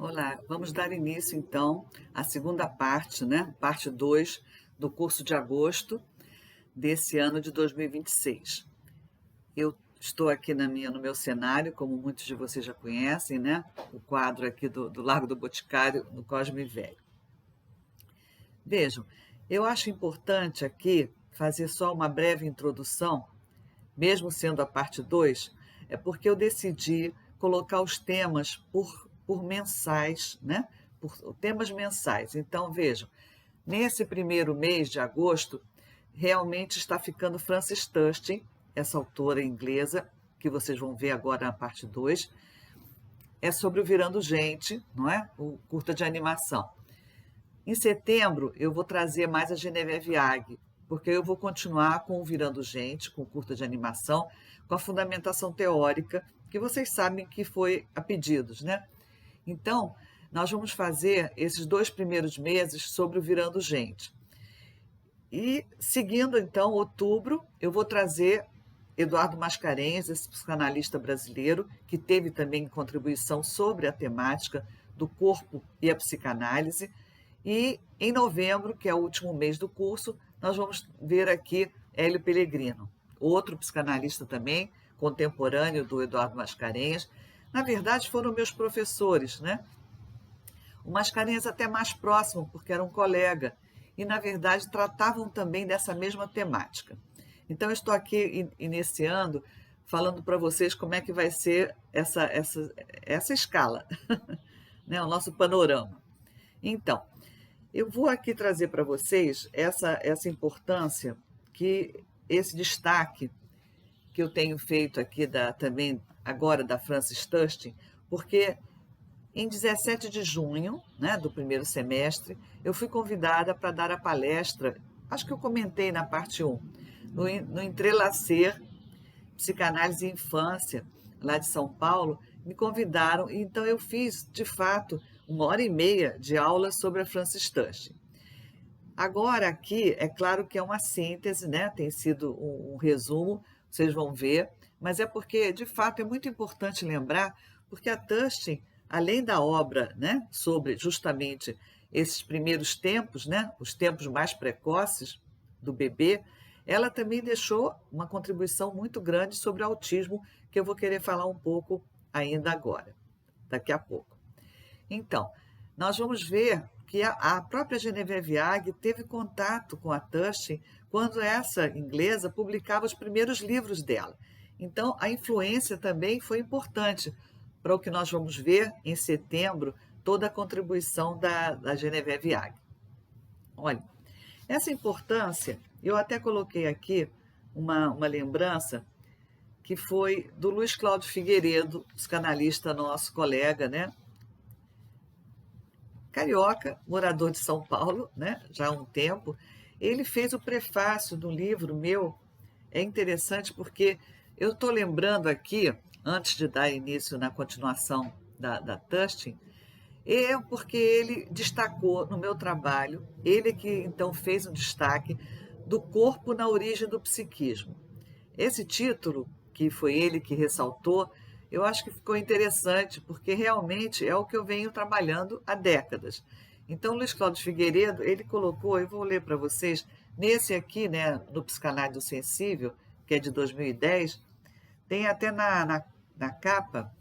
Olá, vamos dar início então à segunda parte, né? Parte 2 do curso de agosto desse ano de 2026. Eu estou aqui no meu cenário, como muitos de vocês já conhecem, né? O quadro aqui do Lago do Boticário, no Cosme Velho. Vejam, eu acho importante aqui fazer só uma breve introdução, mesmo sendo a parte 2, é porque eu decidi colocar os temas por mensais, né? Por temas mensais. Então, vejam, nesse primeiro mês de agosto, realmente está ficando Frances Tustin, essa autora inglesa, que vocês vão ver agora na parte 2, é sobre o Virando Gente, não é? O curta de animação. Em setembro, eu vou trazer mais a Genevieve Ag, porque eu vou continuar com o Virando Gente, com o curta de animação, com a fundamentação teórica, que vocês sabem que foi a pedidos, né? Então, nós vamos fazer esses 2 primeiros meses sobre o Virando Gente. E, seguindo, então, outubro, eu vou trazer Eduardo Mascarenhas, esse psicanalista brasileiro, que teve também contribuição sobre a temática do corpo e a psicanálise. E, em novembro, que é o último mês do curso, nós vamos ver aqui Hélio Pellegrino, outro psicanalista também, contemporâneo do Eduardo Mascarenhas. Na verdade, foram meus professores, né? O Mascarenhas até mais próximo, porque era um colega, e, na verdade, tratavam também dessa mesma temática. Então, eu estou aqui iniciando, falando para vocês como é que vai ser essa escala, né? O nosso panorama. Então, eu vou aqui trazer para vocês essa importância, esse destaque que eu tenho feito aqui também agora da Frances Tustin, porque em 17 de junho, né, do primeiro semestre, eu fui convidada para dar a palestra, acho que eu comentei na parte 1, no Entrelacer Psicanálise e Infância, lá de São Paulo, me convidaram, e então eu fiz, de fato, 1h30 de aula sobre a Frances Tustin. Agora aqui, é claro que é uma síntese, né? Tem sido um resumo, vocês vão ver, mas é porque, de fato, é muito importante lembrar, porque a Tustin, além da obra, né, sobre justamente esses primeiros tempos, né, os tempos mais precoces do bebê, ela também deixou uma contribuição muito grande sobre o autismo, que eu vou querer falar um pouco ainda agora, daqui a pouco. Então, nós vamos ver que a própria Genevieve Ag teve contato com a Tustin quando essa inglesa publicava os primeiros livros dela. Então, a influência também foi importante para o que nós vamos ver em setembro, toda a contribuição da Genevieve Ag. Olha, essa importância, eu até coloquei aqui uma lembrança que foi do Luiz Cláudio Figueiredo, psicanalista nosso, colega, né? Carioca, morador de São Paulo, né? Já há um tempo. Ele fez o prefácio do livro meu. É interessante porque eu estou lembrando aqui, antes de dar início na continuação da Tustin, é porque ele destacou no meu trabalho, ele que então fez um destaque do corpo na origem do psiquismo. Esse título, que foi ele que ressaltou, eu acho que ficou interessante, porque realmente é o que eu venho trabalhando há décadas. Então, Luiz Cláudio Figueiredo, ele colocou, eu vou ler para vocês, nesse aqui, né, no Psicanálise Sensível, que é de 2010, tem até na capa,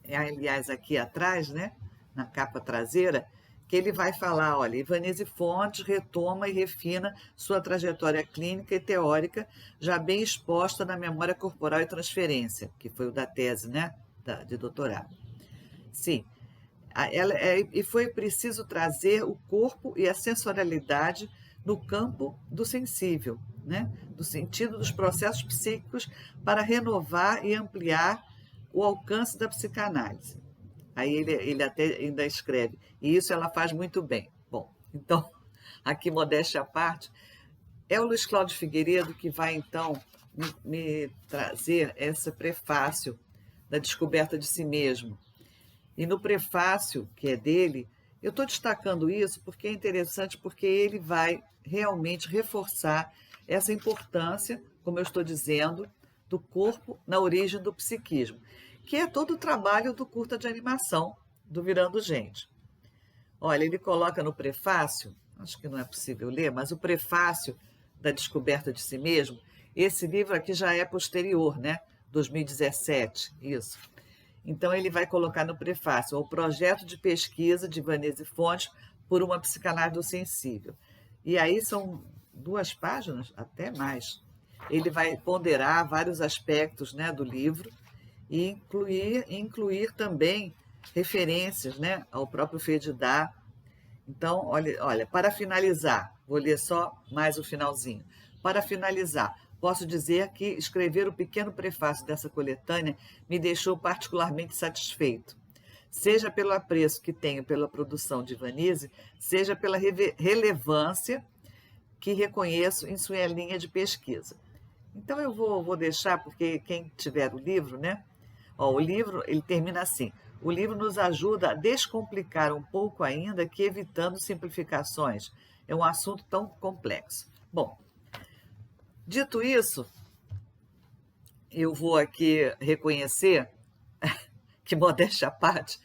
aliás, aqui atrás, né, na capa traseira, que ele vai falar, olha, Ivanise Fontes retoma e refina sua trajetória clínica e teórica, já bem exposta na memória corporal e transferência, que foi o da tese, né, de doutorado. Sim, e foi preciso trazer o corpo e a sensorialidade no campo do sensível, né, do sentido dos processos psíquicos para renovar e ampliar o alcance da psicanálise. Aí ele até ainda escreve, e isso ela faz muito bem. Bom, então, aqui, modéstia à parte, é o Luiz Cláudio Figueiredo que vai, então, me trazer esse prefácio da descoberta de si mesmo. E no prefácio, que é dele, eu estou destacando isso porque é interessante, porque ele vai realmente reforçar essa importância, como eu estou dizendo, do corpo na origem do psiquismo, que é todo o trabalho do curta de animação, do Virando Gente. Olha, ele coloca no prefácio, acho que não é possível ler, mas o prefácio da Descoberta de Si Mesmo, esse livro aqui já é posterior, né? 2017, isso. Então, ele vai colocar no prefácio o projeto de pesquisa de Vanese Fontes por uma psicanálise do sensível. E aí são 2 páginas, até mais. Ele vai ponderar vários aspectos, né, do livro e incluir também referências, né, ao próprio Ferdinand. Então, olha, para finalizar, vou ler só mais o finalzinho. Para finalizar, posso dizer que escrever o pequeno prefácio dessa coletânea me deixou particularmente satisfeito, seja pelo apreço que tenho pela produção de Vanese, seja pela relevância que reconheço em sua linha de pesquisa. Então, eu vou deixar, porque quem tiver o livro, né? Ó, o livro, ele termina assim: o livro nos ajuda a descomplicar um pouco ainda que evitando simplificações. É um assunto tão complexo. Bom, dito isso, eu vou aqui reconhecer que, modéstia à parte,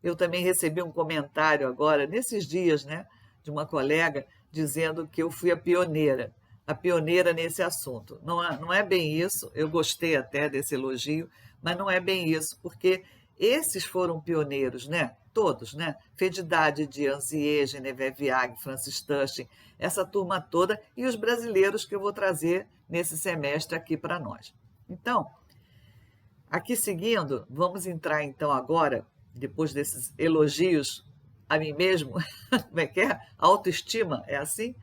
eu também recebi um comentário agora, nesses dias, né, de uma colega, dizendo que eu fui a pioneira nesse assunto. Não é bem isso, eu gostei até desse elogio, mas não é bem isso, porque esses foram pioneiros, né? Todos, né? Fedidade, Dianzier, Geneviève Viag, Francis Tustin, essa turma toda, e os brasileiros que eu vou trazer nesse semestre aqui para nós. Então, aqui seguindo, vamos entrar então agora, depois desses elogios a mim mesmo, como é que é? Autoestima, é assim?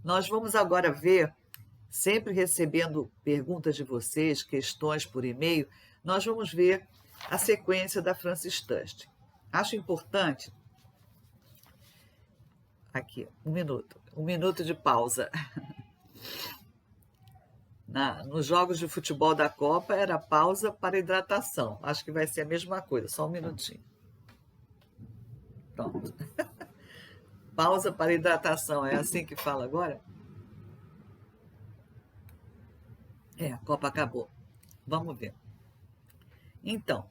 Nós vamos agora ver, sempre recebendo perguntas de vocês, questões por e-mail, nós vamos ver a sequência da Francis Tustin. Acho importante... Aqui, um minuto de pausa. Nos jogos de futebol da Copa era pausa para hidratação. Acho que vai ser a mesma coisa, só um minutinho. Pronto. Pausa para hidratação, é assim que fala agora? A Copa acabou. Vamos ver. Então,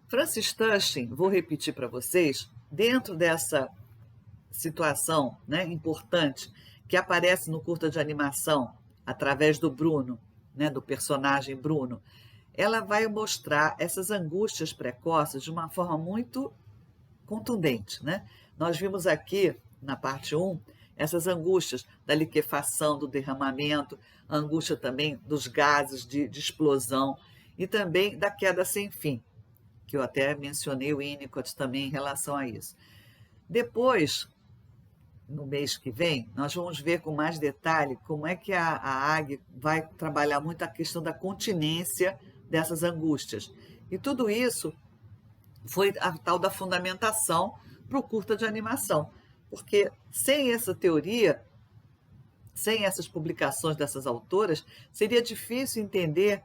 Francis Tustin, vou repetir para vocês, dentro dessa situação, né, importante que aparece no curta de animação, através do Bruno, né, do personagem Bruno, ela vai mostrar essas angústias precoces de uma forma muito contundente, né? Nós vimos aqui, na parte 1, essas angústias da liquefação, do derramamento, a angústia também dos gases de explosão e também da queda sem fim, que eu até mencionei o Winnicott também em relação a isso. Depois, no mês que vem, nós vamos ver com mais detalhe como é que a AG vai trabalhar muito a questão da continência dessas angústias. E tudo isso foi a tal da fundamentação para o curta de animação, porque sem essa teoria, sem essas publicações dessas autoras, seria difícil entender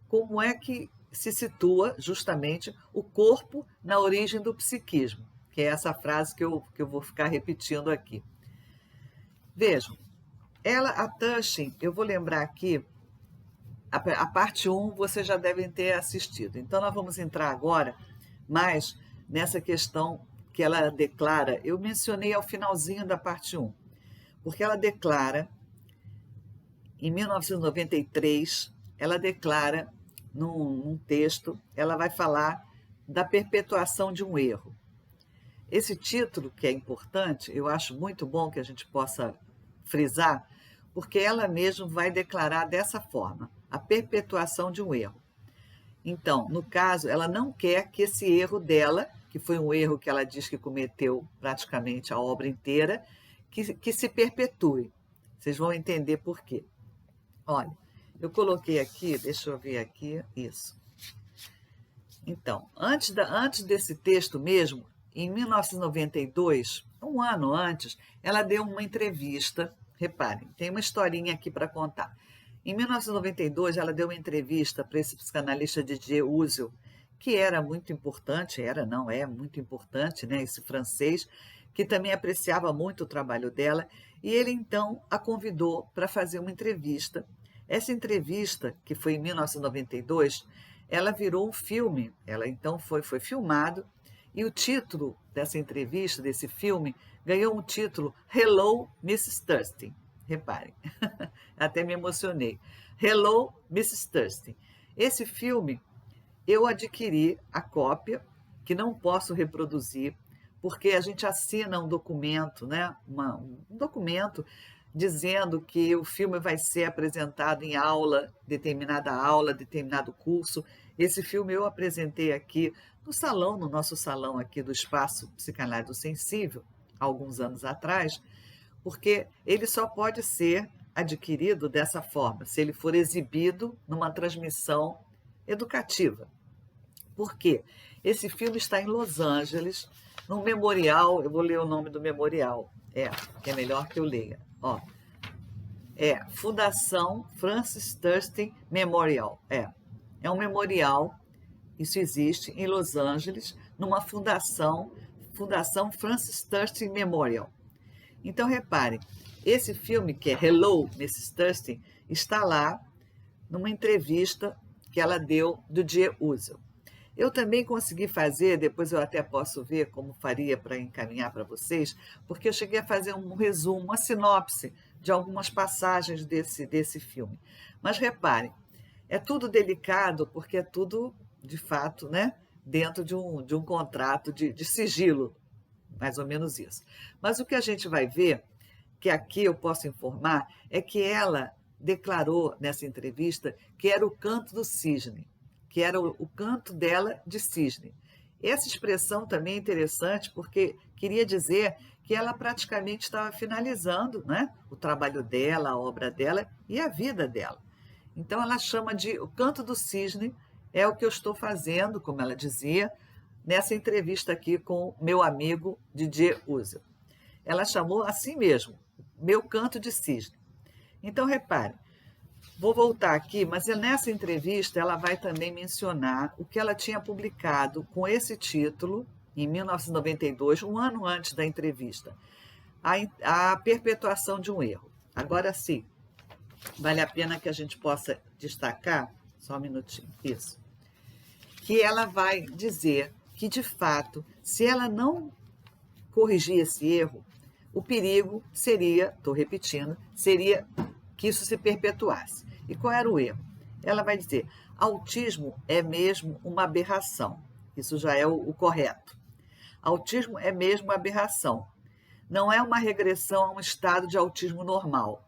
como é que se situa justamente o corpo na origem do psiquismo, que é essa frase que eu vou ficar repetindo aqui. Vejam, a Tustin, eu vou lembrar aqui, a parte 1 vocês já devem ter assistido, então nós vamos entrar agora mais nessa questão que ela declara, eu mencionei ao finalzinho da parte 1, porque ela declara, em 1993, ela declara, num texto, ela vai falar da perpetuação de um erro. Esse título, que é importante, eu acho muito bom que a gente possa frisar, porque ela mesma vai declarar dessa forma, a perpetuação de um erro. Então, no caso, ela não quer que esse erro dela, que foi um erro que ela diz que cometeu praticamente a obra inteira, que se perpetue. Vocês vão entender por quê. Olha, eu coloquei aqui, deixa eu ver aqui, isso. Então, antes desse texto mesmo, em 1992, um ano antes, ela deu uma entrevista, reparem, tem uma historinha aqui para contar. Em 1992, ela deu uma entrevista para esse psicanalista Didier Uzel, que era muito importante, é muito importante, né, esse francês, que também apreciava muito o trabalho dela, e ele então a convidou para fazer uma entrevista. Essa entrevista, que foi em 1992, ela virou um filme, ela então foi filmado, E o título dessa entrevista, desse filme, ganhou um título Hello, Mrs. Thurston. Reparem, até me emocionei. Hello, Mrs. Thurston. Esse filme, eu adquiri a cópia, que não posso reproduzir, porque a gente assina um documento, né? Um documento dizendo que o filme vai ser apresentado em aula, determinado curso. Esse filme eu apresentei aqui no salão, no nosso salão aqui do Espaço Psicanálise Sensível, há alguns anos atrás, porque ele só pode ser adquirido dessa forma, se ele for exibido numa transmissão educativa. Por quê? Esse filme está em Los Angeles, num memorial, eu vou ler o nome do memorial, que é melhor que eu leia. Fundação Francis Thurston Memorial. É um memorial, isso existe em Los Angeles, numa Fundação Francis Thurston Memorial. Então, reparem, esse filme, que é Hello, Mrs. Thurston, está lá numa entrevista que ela deu do Jay Uzel. Eu também consegui fazer, depois eu até posso ver como faria para encaminhar para vocês, porque eu cheguei a fazer um resumo, uma sinopse de algumas passagens desse filme. Mas reparem, é tudo delicado, porque é tudo, de fato, né, dentro de um contrato de sigilo, mais ou menos isso. Mas o que a gente vai ver, que aqui eu posso informar, é que ela declarou nessa entrevista que era o canto do cisne, que era o canto dela de cisne. Essa expressão também é interessante, porque queria dizer que ela praticamente estava finalizando, né, o trabalho dela, a obra dela e a vida dela. Então, ela chama de o canto do cisne, é o que eu estou fazendo, como ela dizia, nessa entrevista aqui com meu amigo Didier Uzel. Ela chamou assim mesmo, meu canto de cisne. Então, repare, vou voltar aqui, mas nessa entrevista ela vai também mencionar o que ela tinha publicado com esse título, em 1992, um ano antes da entrevista, a perpetuação de um erro. Agora sim, vale a pena que a gente possa destacar, só um minutinho, isso, que ela vai dizer que, de fato, se ela não corrigir esse erro, o perigo seria, estou repetindo, seria que isso se perpetuasse. E qual era o erro? Ela vai dizer, autismo é mesmo uma aberração. Isso já é o correto. Autismo é mesmo uma aberração. Não é uma regressão a um estado de autismo normal.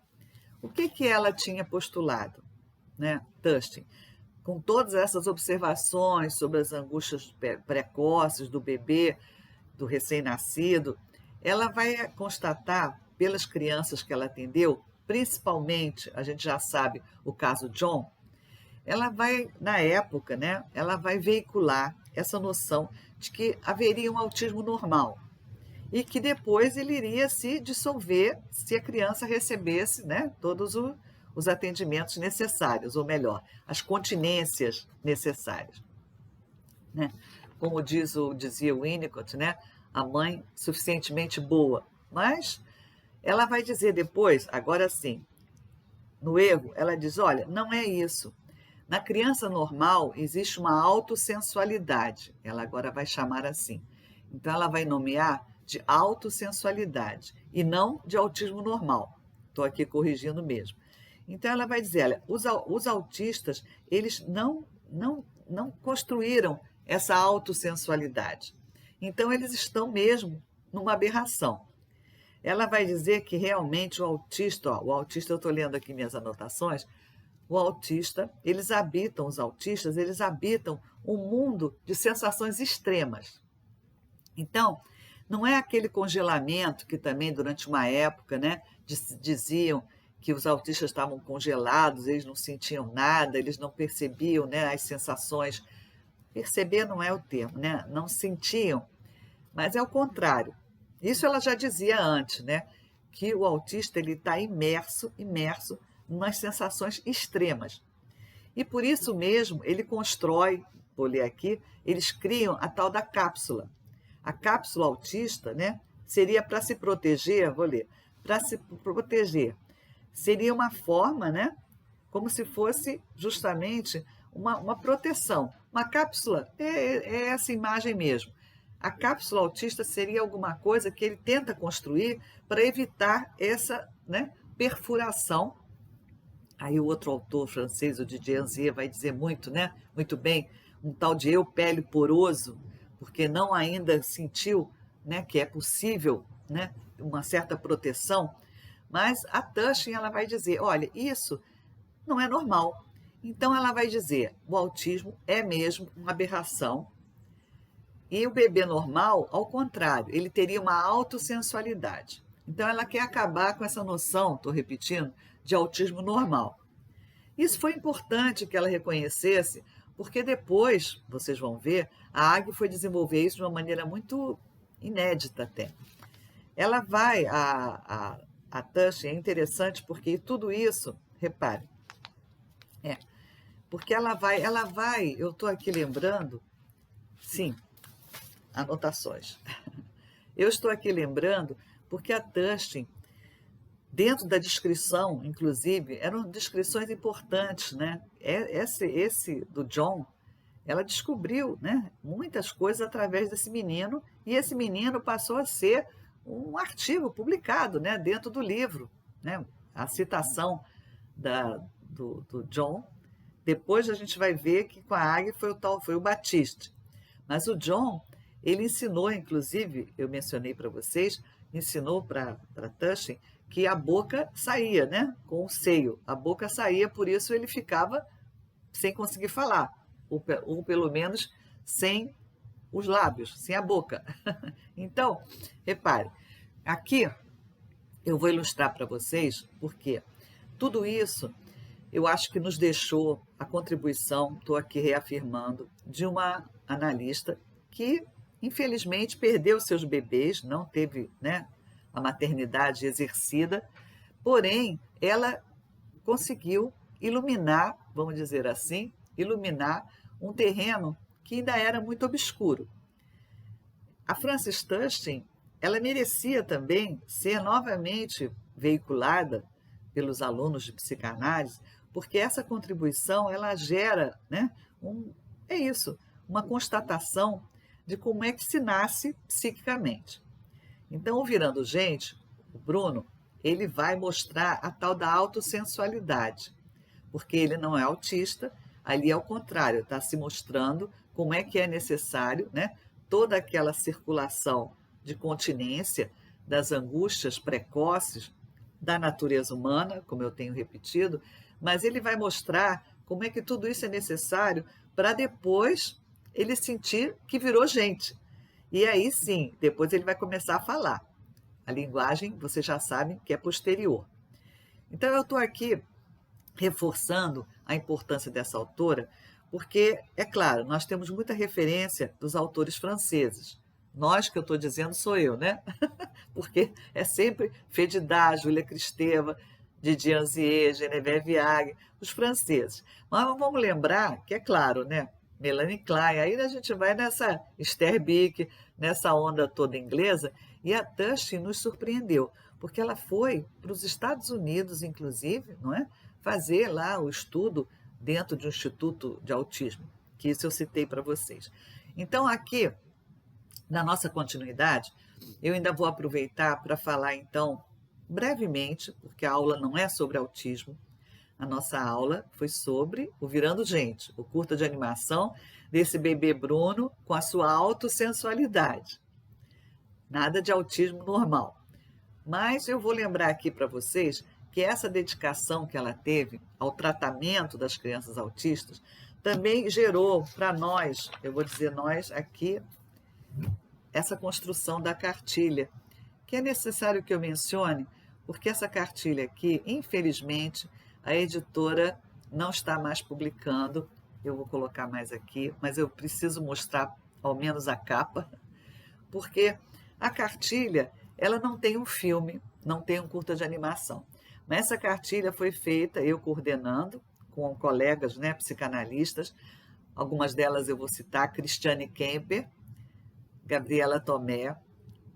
O que ela tinha postulado, né, Thurston? Com todas essas observações sobre as angústias precoces do bebê, do recém-nascido, ela vai constatar, pelas crianças que ela atendeu, principalmente, a gente já sabe, o caso John, ela vai, na época, né, ela vai veicular essa noção de que haveria um autismo normal e que depois ele iria se dissolver se a criança recebesse, né, todos os atendimentos necessários, ou melhor, as continências necessárias. Né? Como dizia o Winnicott, né, a mãe suficientemente boa, mas ela vai dizer depois, agora sim, no erro, ela diz, olha, não é isso. Na criança normal existe uma autossensualidade, ela agora vai chamar assim. Então ela vai nomear de autossensualidade e não de autismo normal. Estou aqui corrigindo mesmo. Então ela vai dizer, olha, os autistas, eles não construíram essa autossensualidade. Então eles estão mesmo numa aberração. Ela vai dizer que realmente o autista, eu estou lendo aqui minhas anotações, os autistas, eles habitam um mundo de sensações extremas. Então, não é aquele congelamento que também durante uma época, né, diziam que os autistas estavam congelados, eles não sentiam nada, eles não percebiam, né, as sensações. Perceber não é o termo, né? Não sentiam, mas é o contrário. Isso ela já dizia antes, né? Que o autista está imerso nas sensações extremas. E por isso mesmo ele constrói, vou ler aqui, eles criam a tal da cápsula. A cápsula autista, né, seria para se proteger, vou ler, para se proteger. Seria uma forma, né, como se fosse justamente uma proteção. Uma cápsula é essa imagem mesmo. a cápsula autista seria alguma coisa que ele tenta construir para evitar essa, né, perfuração. Aí o outro autor francês, o Didier Anzier, vai dizer muito, né, muito bem, um tal de eu pele poroso, porque não ainda sentiu, né, que é possível, né, uma certa proteção. Mas a Tushing, ela vai dizer, olha, isso não é normal. Então ela vai dizer, o autismo é mesmo uma aberração. E o bebê normal, ao contrário, ele teria uma autossensualidade. Então ela quer acabar com essa noção, estou repetindo, de autismo normal. Isso foi importante que ela reconhecesse, porque depois, vocês vão ver, a Ag foi desenvolver isso de uma maneira muito inédita até. Ela vai, a Tushing é interessante porque tudo isso, repare, porque ela vai, eu estou aqui lembrando, sim, anotações. Eu estou aqui lembrando porque a Tushing, dentro da descrição, inclusive, eram descrições importantes, né? Esse do John, ela descobriu, né, muitas coisas através desse menino, e esse menino passou a ser um artigo publicado, né, dentro do livro, né? A citação do John. Depois a gente vai ver que com a Ag foi o Batiste. Mas o John, ele ensinou, inclusive, eu mencionei para vocês, ensinou para Tushing que a boca saía, né? Com o seio. A boca saía, por isso ele ficava sem conseguir falar, ou pelo menos sem os lábios, sem a boca. Então, repare, aqui eu vou ilustrar para vocês, porque tudo isso eu acho que nos deixou a contribuição, estou aqui reafirmando, de uma analista que, infelizmente, perdeu seus bebês, não teve, né, a maternidade exercida, porém, ela conseguiu iluminar, vamos dizer assim, iluminar um terreno que ainda era muito obscuro. A Frances Tushing, ela merecia também ser novamente veiculada pelos alunos de psicanálise, porque essa contribuição ela gera, né, uma constatação de como é que se nasce psiquicamente. Então, o Virando Gente, o Bruno, ele vai mostrar a tal da autossensualidade, porque ele não é autista, ali é o contrário, está se mostrando como é que é necessário, né, toda aquela circulação de continência, das angústias precoces da natureza humana, como eu tenho repetido, mas ele vai mostrar como é que tudo isso é necessário para depois ele sentir que virou gente. E aí sim, depois ele vai começar a falar. A linguagem, vocês já sabem que é posterior. Então eu estou aqui reforçando a importância dessa autora, porque, é claro, nós temos muita referência dos autores franceses. Nós, que eu estou dizendo, sou eu, né? Porque é sempre Fédidas, Júlia Kristeva, Didier Anzier, Geneviève Ag, os franceses. Mas vamos lembrar que, é claro, né? Melanie Klein, aí a gente vai nessa Esther Bick, nessa onda toda inglesa, e a Tushing nos surpreendeu, porque ela foi para os Estados Unidos, inclusive, não é? Fazer lá o estudo dentro de um instituto de autismo, que isso eu citei para vocês. Então, aqui, na nossa continuidade, eu ainda vou aproveitar para falar, então, brevemente, porque a aula não é sobre autismo, a nossa aula foi sobre o Virando Gente, o curta de animação desse bebê Bruno com a sua autossensualidade. Nada de autismo normal. Mas eu vou lembrar aqui para vocês que essa dedicação que ela teve ao tratamento das crianças autistas também gerou para nós, eu vou dizer nós aqui, essa construção da cartilha, que é necessário que eu mencione, porque essa cartilha aqui, infelizmente, a editora não está mais publicando. Eu vou colocar mais aqui, mas eu preciso mostrar ao menos a capa, porque a cartilha ela não tem um filme, não tem um curta de animação. Mas essa cartilha foi feita, eu coordenando, com colegas, né, psicanalistas, algumas delas eu vou citar, Cristiane Kemper, Gabriela Tomé,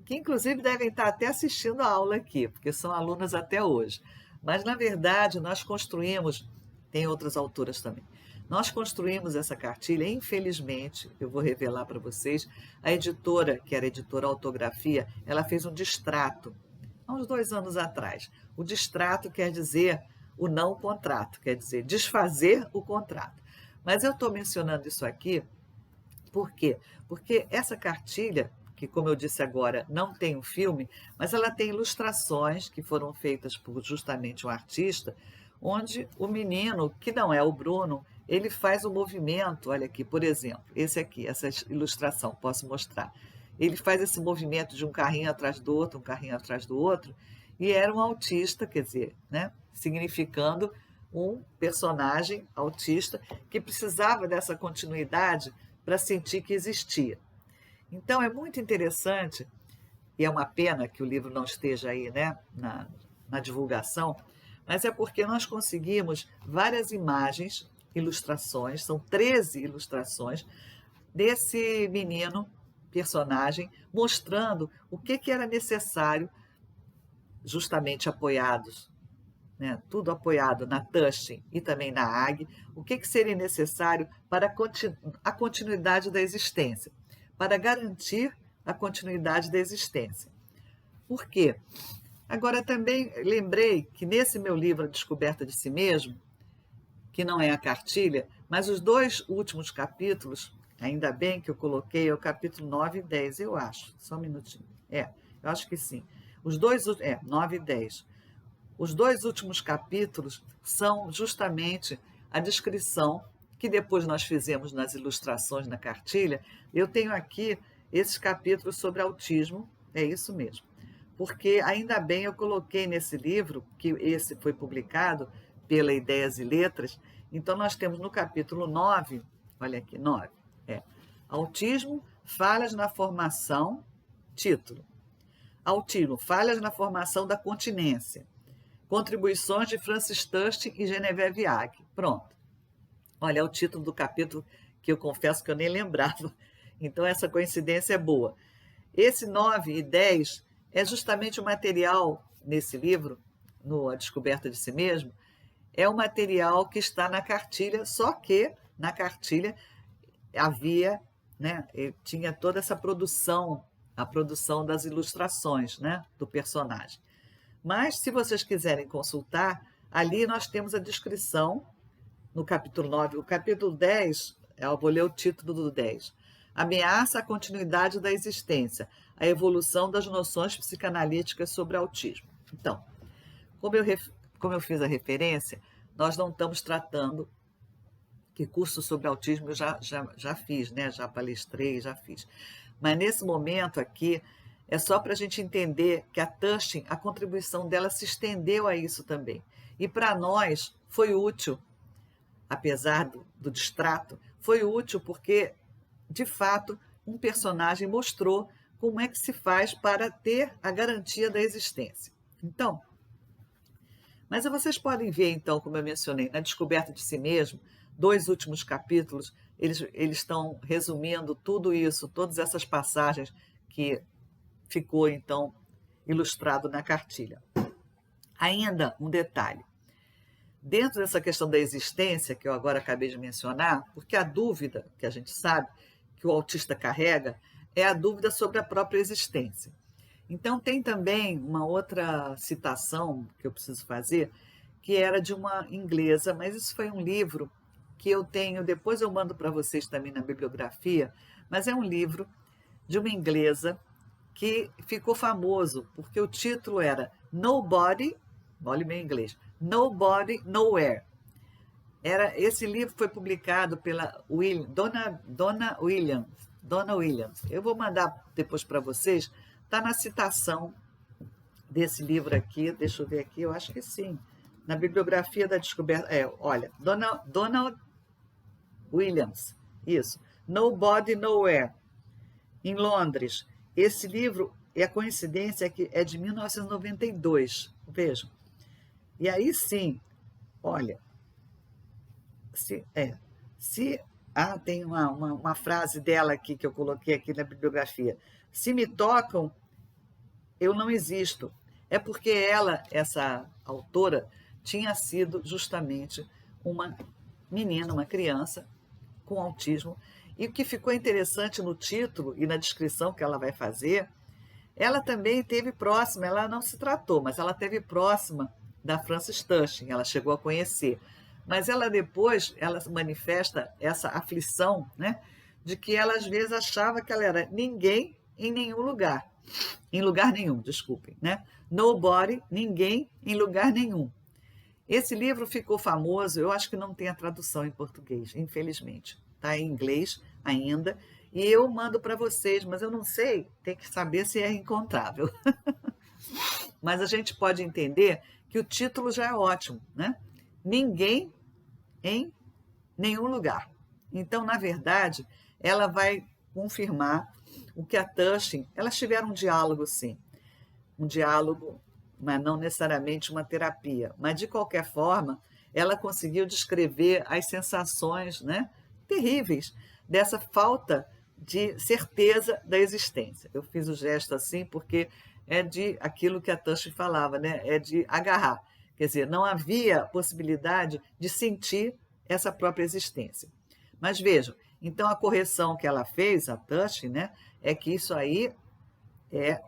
que inclusive devem estar até assistindo a aula aqui, porque são alunas até hoje. Mas, na verdade, nós construímos, tem outras autoras também, Nós construímos essa cartilha, infelizmente, eu vou revelar para vocês, a editora, que era a editora Autografia, ela fez um distrato, há uns 2 anos atrás. O distrato quer dizer o não contrato, quer dizer desfazer o contrato. Mas eu estou mencionando isso aqui, por quê? Porque essa cartilha, que como eu disse agora, não tem um filme, mas ela tem ilustrações que foram feitas por justamente um artista, onde o menino, que não é o Bruno, ele faz o movimento, olha aqui, por exemplo, esse aqui, essa ilustração, posso mostrar. Ele faz esse movimento de um carrinho atrás do outro, um carrinho atrás do outro, e era um autista, quer dizer, né, significando um personagem autista que precisava dessa continuidade para sentir que existia. Então, é muito interessante, e é uma pena que o livro não esteja aí, né, na divulgação, mas é porque nós conseguimos várias imagens, ilustrações, são 13 ilustrações, desse menino, personagem, mostrando o que era necessário, justamente apoiados, né, tudo apoiado na Tustin e também na AG, o que seria necessário para a continuidade da existência, para garantir a continuidade da existência. Por quê? Agora, também lembrei que nesse meu livro, A Descoberta de Si Mesmo, que não é a cartilha, mas os 2 últimos capítulos, ainda bem que eu coloquei, é o capítulo 9 e 10, eu acho. Só um minutinho. Eu acho que sim. Os 9 e 10. Os 2 últimos capítulos são justamente a descrição que depois nós fizemos nas ilustrações na cartilha. Eu tenho aqui esses capítulos sobre autismo, é isso mesmo. Porque ainda bem eu coloquei nesse livro, que esse foi publicado pela Ideias e Letras, então nós temos no capítulo 9, olha aqui, 9, Autismo, falhas na formação, título. Autismo, falhas na formação da continência. Contribuições de Francis Tustin e Genevieve Ag. Pronto. Olha, é o título do capítulo que eu confesso que eu nem lembrava. Então, essa coincidência é boa. Esse 9 e 10 é justamente o material, nesse livro, no A Descoberta de Si Mesmo, é o material que está na cartilha, só que na cartilha havia, né, tinha toda essa produção, a produção das ilustrações, né, do personagem. Mas, se vocês quiserem consultar, ali nós temos a descrição, no capítulo 9, o capítulo 10, eu vou ler o título do 10. Ameaça à continuidade da existência, a evolução das noções psicanalíticas sobre autismo. Então, como eu fiz a referência, nós não estamos tratando, que curso sobre autismo eu já fiz, né? Já palestrei, já fiz. Mas nesse momento aqui, é só para a gente entender que a Tustin, a contribuição dela se estendeu a isso também. E para nós foi útil, apesar do distrato, foi útil porque, de fato, um personagem mostrou como é que se faz para ter a garantia da existência. Então, mas vocês podem ver, então, como eu mencionei, na Descoberta de Si Mesmo, 2 últimos capítulos, eles estão resumindo tudo isso, todas essas passagens que ficou, então, ilustrado na cartilha. Ainda um detalhe. Dentro dessa questão da existência, que eu agora acabei de mencionar, porque a dúvida que a gente sabe que o autista carrega é a dúvida sobre a própria existência. Então, tem também uma outra citação que eu preciso fazer, que era de uma inglesa, mas isso foi um livro que eu tenho, depois eu mando para vocês também na bibliografia, mas é um livro de uma inglesa que ficou famoso, porque o título era Nobody, olha o meu inglês, Nobody, Nowhere. Esse livro foi publicado pela Donna Williams. Eu vou mandar depois para vocês, está na citação desse livro aqui, deixa eu ver aqui, eu acho que sim, na bibliografia da descoberta, olha, Donna Williams, isso, Nobody, Nowhere, em Londres. Esse livro, a coincidência é que é de 1992, vejam. E aí sim, olha, tem uma frase dela aqui que eu coloquei aqui na bibliografia. Se me tocam, eu não existo. É porque ela, essa autora, tinha sido justamente uma menina, uma criança com autismo. E o que ficou interessante no título e na descrição que ela vai fazer, ela também esteve próxima, ela não se tratou, mas ela esteve próxima da Frances Tushing, ela chegou a conhecer. Mas ela depois, ela manifesta essa aflição, né, de que ela às vezes achava que ela era ninguém em nenhum lugar. Em lugar nenhum, desculpem, né? Nobody, ninguém em lugar nenhum. Esse livro ficou famoso, eu acho que não tem a tradução em português, infelizmente. Está em inglês ainda, e eu mando para vocês, mas eu não sei, tem que saber se é encontrável. Mas a gente pode entender que o título já é ótimo, né? Ninguém em nenhum lugar. Então, na verdade, ela vai confirmar o que a Tushing, elas tiveram um diálogo, sim, um diálogo, mas não necessariamente uma terapia. Mas, de qualquer forma, ela conseguiu descrever as sensações, né, terríveis dessa falta de certeza da existência. Eu fiz o gesto assim porque é de aquilo que a Tushing falava, né, é de agarrar. Quer dizer, não havia possibilidade de sentir essa própria existência. Mas vejam, então a correção que ela fez, a Tushing, né, é que isso aí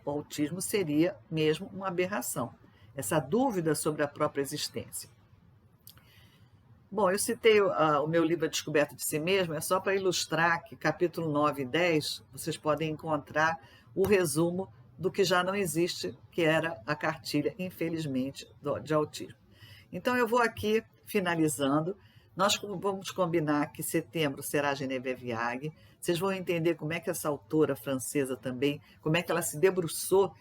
o autismo seria mesmo uma aberração, essa dúvida sobre a própria existência. Bom, eu citei o meu livro A Descoberta de Si Mesmo, é só para ilustrar que capítulo 9 e 10, vocês podem encontrar o resumo do que já não existe, que era a cartilha, infelizmente, de autismo. Então, eu vou aqui finalizando. Nós vamos combinar que setembro será Geneviève Viag. Vocês vão entender como é que essa autora francesa também, como é que ela se debruçou,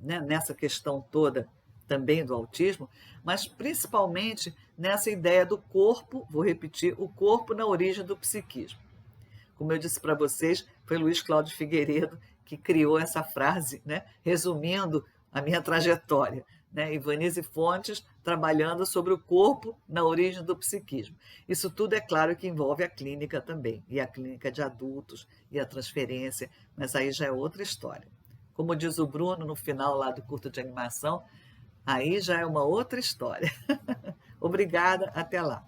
né, nessa questão toda também do autismo, mas principalmente nessa ideia do corpo, vou repetir, o corpo na origem do psiquismo. Como eu disse para vocês, foi Luiz Cláudio Figueiredo que criou essa frase, né, resumindo a minha trajetória, né, Ivanise Fontes trabalhando sobre o corpo na origem do psiquismo. Isso tudo é claro que envolve a clínica também, e a clínica de adultos, e a transferência, mas aí já é outra história. Como diz o Bruno no final lá do curto de animação, aí já é uma outra história. Obrigada, até lá.